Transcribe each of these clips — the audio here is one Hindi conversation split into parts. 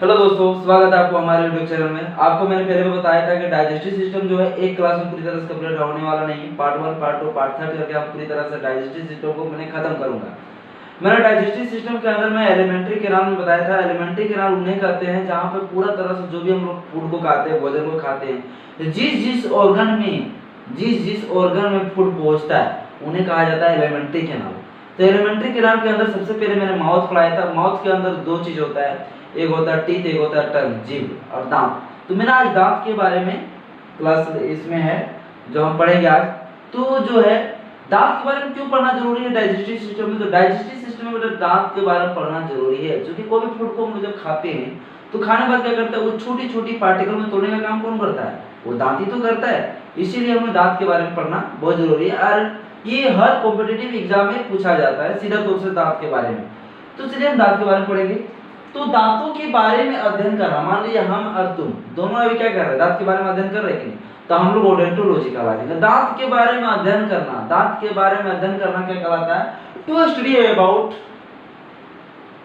हेलो दोस्तों, स्वागत है आपको हमारे यूट्यूब चैनल में। आपको मैंने पहले भी बताया था कि डाइजेस्टिव सिस्टम जो है एक क्लास में पूरी तरह से कंप्लीट होने वाला नहीं है। पार्ट 1, पार्ट 2, पार्ट 3 करके आप पूरी तरह से डाइजेस्टिव सिस्टम को मैंने खत्म करूंगा। मैंने डाइजेस्टिव सिस्टम के अंदर में एलिमेंट्री कैनाल में बताया था। एलिमेंट्री कैनाल उन्हें कहते हैं जहाँ पे पूरा तरह से जो भी हम लोग फूड को खाते हैं, भोजन को खाते हैं, जिस जिस ऑर्गन में फूड पहुंचता है उन्हें कहा जाता है एलिमेंट्री कैनाल। तो एलिमेंट्री कैनाल के अंदर सबसे पहले मैंने माउथ पढ़ाया था। माउथ के अंदर दो चीज होता है, एक होता है टीथ, एक होता है टंग, जीभ और दांत। तो मैंने आज दांत के बारे में क्लास इसमें है जो हम पढ़ेंगे आज। तो जो है दांत के बारे में क्यों पढ़ना जरूरी है डाइजेस्टिव सिस्टम में? तो डाइजेस्टिव सिस्टम में मतलब दांत के बारे में पढ़ना जरूरी है, क्योंकि कोई भी फूड को हम जब खाते हैं तो खाने के बाद क्या करता है, वो छोटी छोटी पार्टिकल में तोड़ने का काम कौन करता है? वो दांत ही तो करता है। इसीलिए हमें दांत के बारे में पढ़ना बहुत जरूरी है और ये हर कॉम्पिटिटिव एग्जाम में पूछा जाता है सीधा तौर से दांत के बारे में। तो चलिए हम दांत के बारे में पढ़ेंगे। तो दांतों के बारे में अध्ययन करना, मान लीजिए हम और तुम दोनों अभी क्या कर रहे हैं, दांत के बारे में अध्ययन कर रहे हैं कि नहीं? तो हम लोग ओडोंटोलॉजी कहलाते हैं। दांत के बारे में अध्ययन करना, दांत के बारे में अध्ययन करना क्या कहलाता है? To study about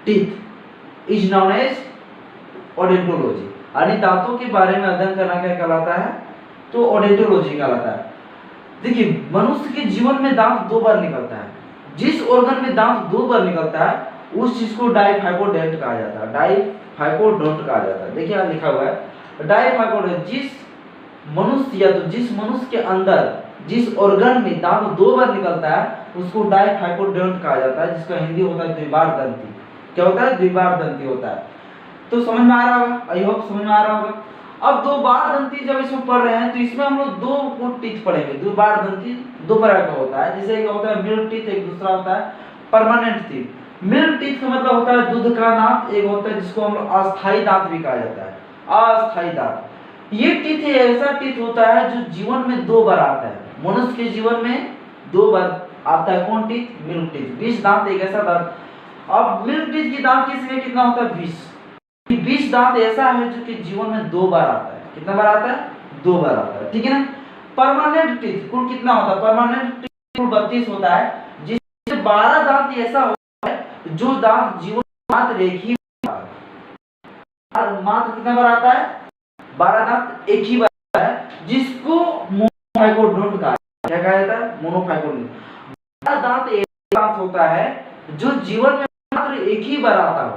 teeth is known as odontology. यानी दांतों के बारे में अध्ययन करना क्या कहलाता है? तो ओडोंटोलॉजी कहलाता है। देखिए, मनुष्य के जीवन में दांत दो बार निकलता है। जिस ऑर्गन में दांत दो बार निकलता है उस चीज को डाइफाइकोडेंट कहा जाता है। डाइफाइकोडोंट कहा जाता है। देखिए यहाँ लिखा हुआ है डाइफाइकोडेंट। जिस मनुष्य के अंदर जिस ऑर्गन में दांत दो बार निकलता है उसको डाइफाइकोडेंट कहा जाता है, जिसका हिंदी होता है द्विबार दंती। क्या होता है? द्विबार दंती होता है। तो समझ में आ रहा होगा, आई होप समझ में आ रहा होगा। अब दो बार दंती जब इसमें पढ़ रहे हैं तो इसमें हम लोग दो को टीथ पढ़ेंगे। दो बार दंती दो प्रकार का होता है, जैसे एक होता है मिल्क टीथ, एक दूसरा होता है परमानेंट टीथ। मिल्क टीथ का मतलब होता है दूध का दांत, एक होता है जिसको हम अस्थायी दांत भी कहा जाता है, अस्थायी दांत। ये टीथ ऐसा टीथ होता है जो जीवन में दो बार आता है। मनुष्य के जीवन में दो बार आता है। कौन टीथ? Milk teeth. 20 दांत एक ऐसा दांत। अब मिल्क टीथ की दांत की संख्या कितना होता है? 20। 20 दांत ऐसा है जो कि जीवन में दो बार आता है। कितना बार आता है? दो बार आता है, ठीक है ना। परमानेंट टीथ कुल कितना होता है? परमानेंट टीथ कुल 32 होता है, जिसमें 12 दांत ऐसा होता है जो दांत जीवन मात्र एक ही बार, मात्र कितना बार आता है? 12 दांत एक ही बार आता है, जिसको मोनोफाइकोडोंट कहा जाता है। क्या कहा जाता है? मोनोफाइकोडोंट। 12 दांत एक दांत होता है जो जीवन में मात्र एक ही बार आता हो,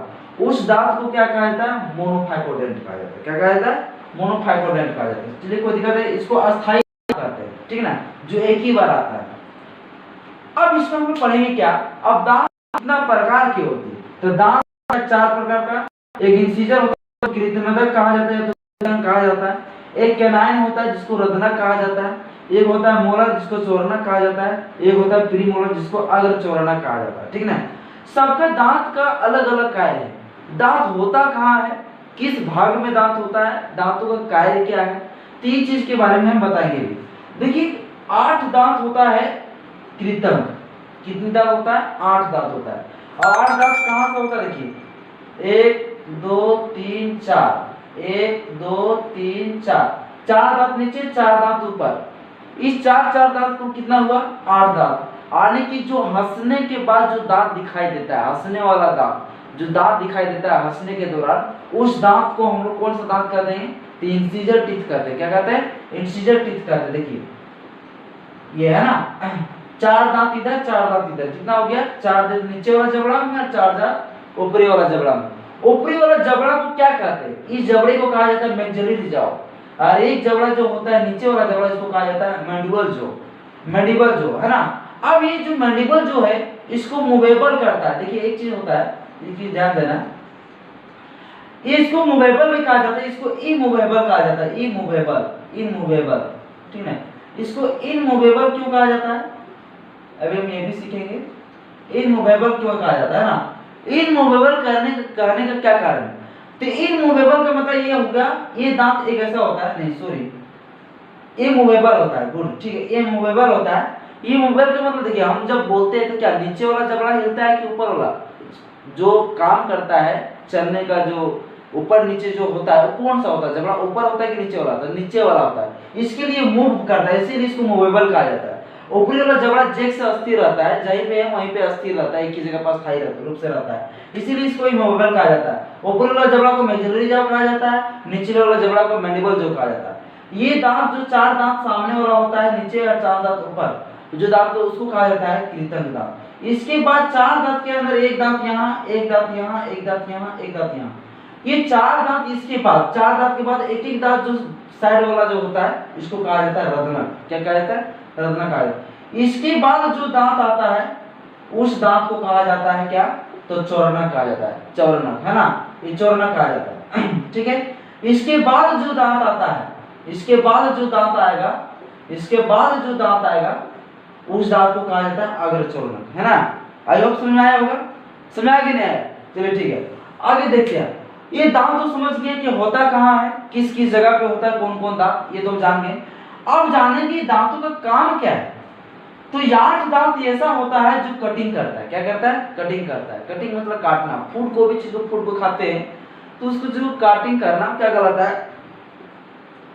उस दांत को क्या कहा जाता है? मोनोफाइकोडेंट कहा जाता है। क्या कहा जाता है? मोनोफाइकोडेंट कहा जाता है। चलिए कोई दिक्कत है, इसको अस्थायी कहते हैं, ठीक है ना, जो एक ही बार आता है। अब इसमें हम लोग पढ़ेंगे क्या? अब दांत कितना प्रकार के होते हैं? तो दांत 4 प्रकार का। एक इंसिजर होता है, कृंतकनदक कहा जाता है, तो कहा जाता है। एक कैनाइन होता है जिसको रत्नक कहा जाता है। एक होता है मोलर जिसको चौरनक कहा जाता है। एक होता है प्रीमोलर जिसको अग्रचौरनक कहा जाता है, ठीक ना। सबका दांत का अलग अलग कार्य है। दांत होता कहाँ है, किस भाग में दांत होता है, दांतों का कार्य क्या है, तीन चीज के बारे में हम बताएंगे। देखिए 8 दांत होता है कृंतक। कितने दांत होता है? 8 दांत होता है। और 8 दांत कहाँ से होता है? देखिए 1 2 3 4, 1 2 3 4, 4 दांत नीचे, 4 दांत ऊपर। इस 4 दांत को कितना हुआ? 8 दांत। आने की जो हंसने के बाद जो दांत दिखाई देता है, हंसने वाला दांत जो दांत दिखाई देता है हंसने के दौरान, उस दांत को हम लोग कौन सा दांत कहते हैं? तो इंसिजर टीथ कहते हैं। क्या कहते हैं? इंसिजर टीथ कहते हैं। देखिए ये है ना, 4 दांत इधर, 4 दांत इधर, कितना हो गया? 4 दांत नीचे वाला जबड़ा में, 4 दांत ऊपरी वाला जबड़ा में। ऊपरी वाला जबड़ा को क्या कहते हैं? इस जबड़े को कहा जाता है मैक्सिलरी रिजाव। और एक जबड़ा जो होता है नीचे वाला जबड़ा, इसको कहा जाता है मैंडिबल जो, मैंडिबल जो है ना। अब ये जो मैंडिबल जो है इसको मूवेबल करता है। देखिए एक चीज होता है, ये ध्यान देना, ये इसको मूवेबल भी कहा जाता है, इसको इमूवेबल कहा जाता है। इमूवेबल, ठीक है। इसको इनमूवेबल क्यों कहा जाता है? अभी हम ये भी सीखेंगे इनमूवेबल क्यों कहा जाता है ना। इनमूवेबल कहने का क्या कारण है? तो इनमूवेबल का मतलब ये होगा, ये दांत एक ऐसा होता है, नहीं सॉरी, इमूवेबल होता है, गुड, ठीक है, इमूवेबल होता है। इमूवेबल का मतलब देखिए, हम जब बोलते हैं तो क्या नीचे वाला जबड़ा हिलता है कि ऊपर वाला? जो काम करता है चलने का, जो ऊपर नीचे जो होता है वो कौन सा होता है? जबड़ा ऊपर होता है कि नीचे वाला? तो नीचे वाला होता है। इसके लिए मूव करता है, इसीलिए इसको मूवेबल कहा जाता है। ऊपरी वाला जबड़ा जेक से अस्थिर रहता है, जहीं पे है वहीं पे अस्थिर रहता है, एक ही जगह पर स्थायी रूप से रहता है, इसीलिए इसको इमोवेबल कहा जाता है। ऊपरी वाला जबड़ा को मैक्सिलरी जॉ कहा जाता है, नीचे वाला जबड़ा को मैंडिबल जॉ कहा जाता है। ये दांत जो 4 दांत सामने वाला होता है नीचे और 4 दांत ऊपर, जो दांत तो उसको कहा जाता है कृतंक दांत। इसके बाद 4 दांत के अंदर एक दांत यहाँ, एक दांत यहाँ, एक दांत यहाँ, एक दांत यहाँ, ये 4 दांत इसके बाद 4 दांत के बाद एक एक दांत जो साइड वाला जो होता है इसको कहा जाता है रत्नक। क्या कहा जाता है? रत्नक कहा जाता है। इसके बाद जो दांत आता है उस दांत को कहा जाता है क्या? तो चौरनक कहा जाता है, चौरनक, है ना, ये चौरनक कहा जाता है। ठीक है, इसके बाद जो दांत आता है, इसके बाद जो दांत आएगा, इसके बाद जो दांत आएगा उस दांत को कहा जाता है अग्रचौरनक, है ना। आई होप समझ में आया होगा, समझ आया कि नहीं आया? चलिए ठीक है, आगे देखते हैं। ये दांत तो समझ गए कि होता कहाँ है, किस किस जगह पे होता है, कौन कौन दांत, ये तो जान गए। अब जानेंगे दांतों का काम क्या है। तो 8 दांत ऐसा होता है जो कटिंग करता है। क्या करता है? कटिंग करता है। कटिंग मतलब काटना, फूड को भी चीज को, फूड को खाते हैं तो उसको जो काटिंग करना क्या कहलाता है?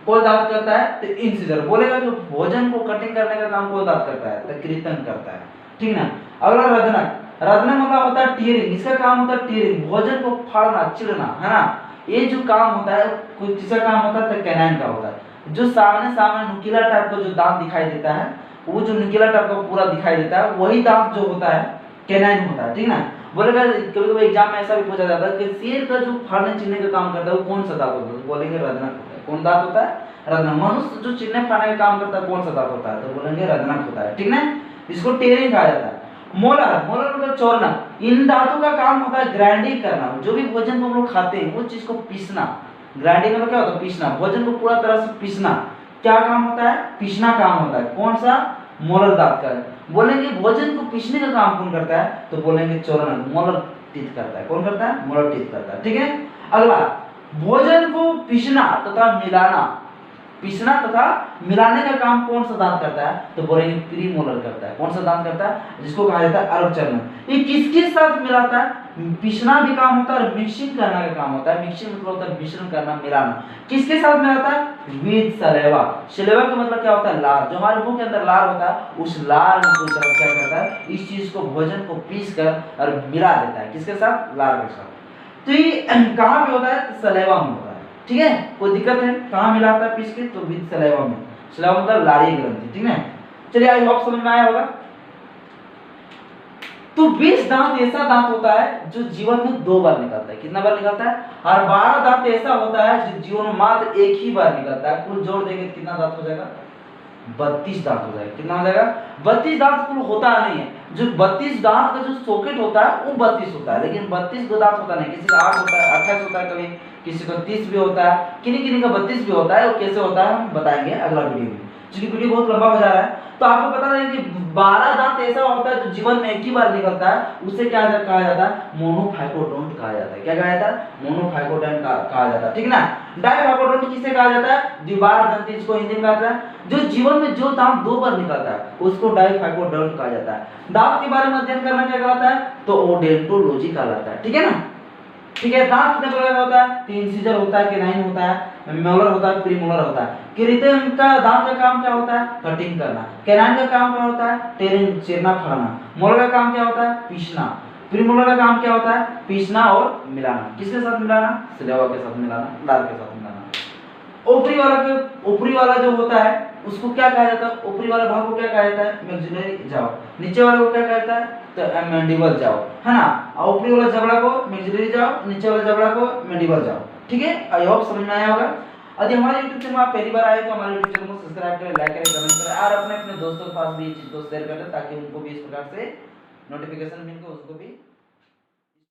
कौन दांत करता है? तो इंसिजर बोलेगा। जो भोजन को कटिंग करने का काम कौन दांत करता है? तो कृतंक करता है, ठीक ना। अगला रत्नक। रत्नक मतलब होता है टीयरिंग, इसका काम होता है टीयरिंग, भोजन को फाड़ना, चिरना, है ना। ये जो काम होता है कोई किसका काम होता है? तो कैनाइन का होता है। जो सामने सामने नुकीला टाइप का जो दांत दिखाई देता है, वो जो नुकीला टाइप का पूरा दिखाई देता है वही दांत जो होता है कैनाइन होता है, ठीक ना। बोलेगा कभी कभी एग्जाम में ऐसा भी पूछा जाता है कि शेर का जो फाड़ने चिरने का काम करता है वो कौन सा दांत होता है? तो बोलेंगे रत्नक होता है। कौन दांत होता है? रत्नक। मनुष्य जो चिरने फाड़ने का काम करता है कौन सा दांत होता है? तो बोलेंगे रत्नक होता है, ठीक ना। इसको टीयरिंग कहा जाता है। मोलर, मोलर मतलब चौरनक। इन दांतों का काम होता है ग्राइंडिंग करना, जो भी भोजन को हम लोग खाते हैं वो चीज को पीसना। ग्राइंडिंग मतलब क्या होता है? पीसना, भोजन को पूरा तरह से पीसना। क्या काम होता है? पीसना काम होता है। कौन सा? मोलर दांत का। बोलेंगे भोजन को पीसने का काम कौन करता है? तो बोलेंगे चौरनक, मोलर टीथ करता है। कौन करता है? मोलर टीथ करता है, ठीक है। अगला, भोजन को पीसना तथा मिलाना, पीसना तथा मिलाने का काम कौन सा दांत करता है? तो बोलेंगे प्रीमोलर करता है। कौन सा दांत करता है? जिसको कहा जाता है अर्धचर्मक। ये किसके साथ मिलाता है? पीसना भी काम होता है और मिक्सिंग करना का काम होता है। मिक्सिंग मतलब होता है मिश्रण करना, मिलाना। किसके साथ मिलाता है? With saliva. सलेवा का मतलब क्या होता है? लार। जो हमारे मुंह के अंदर लार होता है उस लार में कोई तरह क्या करता है? इस चीज को, भोजन को पीस कर और मिला देता है। किसके साथ? लार के साथ। तो ये कहाँ पे होता है? सलेवा में होता है, ठीक है। कोई दिक्कत है? कहाँ मिलाता है पीस के? तो विद सलेवा में। सलेवा मतलब लारी ग्रंथि, ठीक है। चलिए आई होप समझ में आया होगा। तो 20 दांत ऐसा दांत होता है जो जीवन में 2 बार निकलता है। कितना बार निकलता है? और 12 दांत ऐसा होता है जो जीवन में मात्र एक ही बार निकलता है। कुल जोड़ देंगे तो कितना दांत हो जाएगा? 32 दांत हो जाएगा। कितना हो जाएगा? 32 दांत कुल होता नहीं है। जो 32 दांत का जो सॉकेट होता है वो 32 होता है, लेकिन 32 दो दांत होता नहीं। किसी का 8 होता है, 28 होता है, कभी किसी को 30 भी होता है, किन्हीं किन्हीं का 32 भी होता है। वो कैसे होता है हम बताएंगे अगला वीडियो में, क्योंकि वीडियो बहुत लंबा हो जा रहा है। तो आपको पता है कि 12 दांत ऐसा होता है जो जीवन में एक ही बार निकलता है, उसे क्या कहा जाता है? मोनोफाइकोडोंट कहा जाता है। क्या कहा जाता है? मोनोफाइकोडोंट कहा जाता है, ठीक ना। डाइफाइकोडोंट किसे कहा जाता है? द्विबार दंती, इसको हिंदी में कहा जाता है। जो जीवन में जो दांत 2 बार निकलता है उसको डाइफाइकोडोंट कहा जाता है। दांत के बारे में अध्ययन करना क्या कहलाता है? तो ओडोंटोलॉजी कहलाता है, ठीक है ना। ठीक है, दांत कितने प्रकार का होता है? 3 इंसिजर होता है, कैनाइन होता है, मोलर होता है, प्रीमोलर होता है। कृतंक का दांत का काम क्या होता है? कटिंग करना। कैनाइन का काम क्या होता है? टेरिंग, चीरना, फाड़ना। मोलर का काम क्या होता है? पीसना। प्रीमोलर का काम क्या होता है? पीसना और मिलाना। किसके साथ मिलाना? सलेवा के साथ मिलाना, लार के साथ मिलाना। ऊपरी वाला जो होता है उसको क्या कहा जाता है? ऊपरी वाला भाग को क्या कहा जाता है? मैक्सिलरी जाओ। नीचे वाले को क्या कहता है? तो मैंडिबल जाओ, है ना। और ऊपरी वाला जबड़ा को मैक्सिलरी जाओ, नीचे वाले जबड़ा को मैंडिबल जाओ, ठीक है। आई होप समझ में आया होगा। यदि हमारे YouTube चैनल में आप पहली बार आए तो हमारे YouTube चैनल को सब्सक्राइब करें, लाइक करें, कमेंट करें और अपने दोस्तों के पास भी इस चीज को शेयर करें ताकि उनको भी इस प्रकार से नोटिफिकेशन मिल के उसको भी